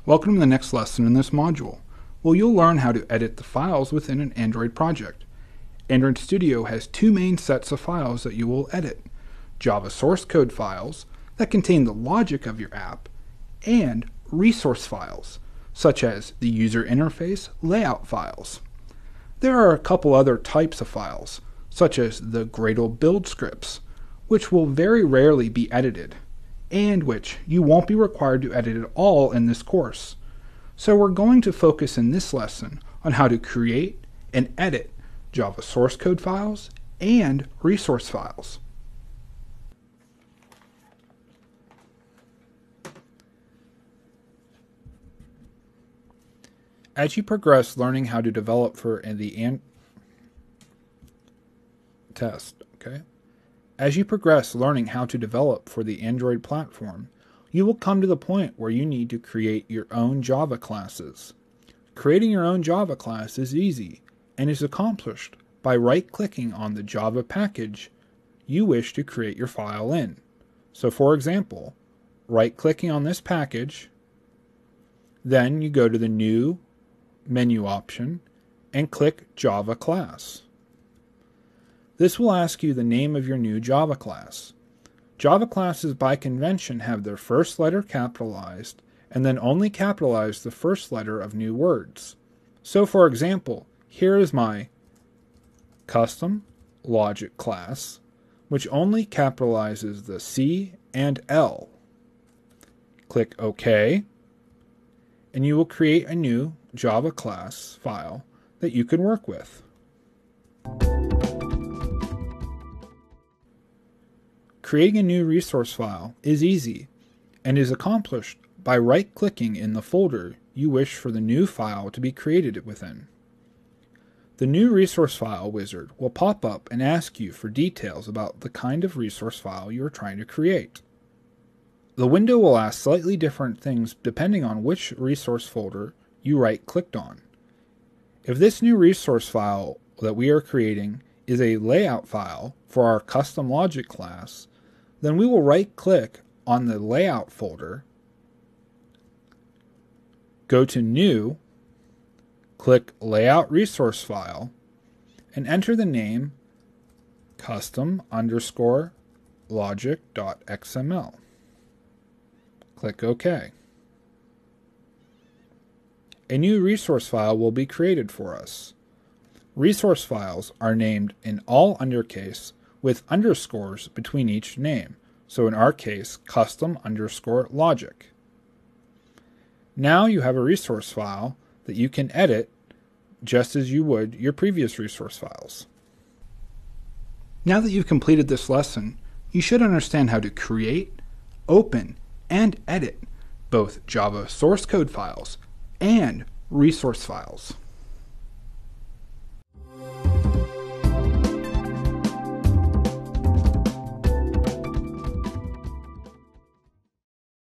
Welcome to the next lesson in this module, where you'll learn how to edit the files within an Android project. Android Studio has two main sets of files that you will edit: Java source code files that contain the logic of your app, and resource files, such as the user interface layout files. There are a couple other types of files, such as the Gradle build scripts, which will very rarely be edited, and which you won't be required to edit at all in this course. So we're going to focus in this lesson on how to create and edit Java source code files and resource files. As you progress learning how to develop for the Android platform, you will come to the point where you need to create your own Java classes. Creating your own Java class is easy and is accomplished by right-clicking on the Java package you wish to create your file in. So for example, right-clicking on this package, then you go to the New menu option and click Java class. This will ask you the name of your new Java class. Java classes by convention have their first letter capitalized and then only capitalize the first letter of new words. So for example, here is my custom logic class, which only capitalizes the C and L. Click OK, and you will create a new Java class file that you can work with. Creating a new resource file is easy and is accomplished by right-clicking in the folder you wish for the new file to be created within. The new resource file wizard will pop up and ask you for details about the kind of resource file you are trying to create. The window will ask slightly different things depending on which resource folder you right-clicked on. If this new resource file that we are creating is a layout file for our custom logic class, then we will right-click on the layout folder, go to New, click Layout Resource File, and enter the name custom_logic.xml. Click OK. A new resource file will be created for us. Resource files are named in all undercase with underscores between each name, so in our case, custom_logic. Now you have a resource file that you can edit just as you would your previous resource files. Now that you've completed this lesson, you should understand how to create, open, and edit both Java source code files and resource files.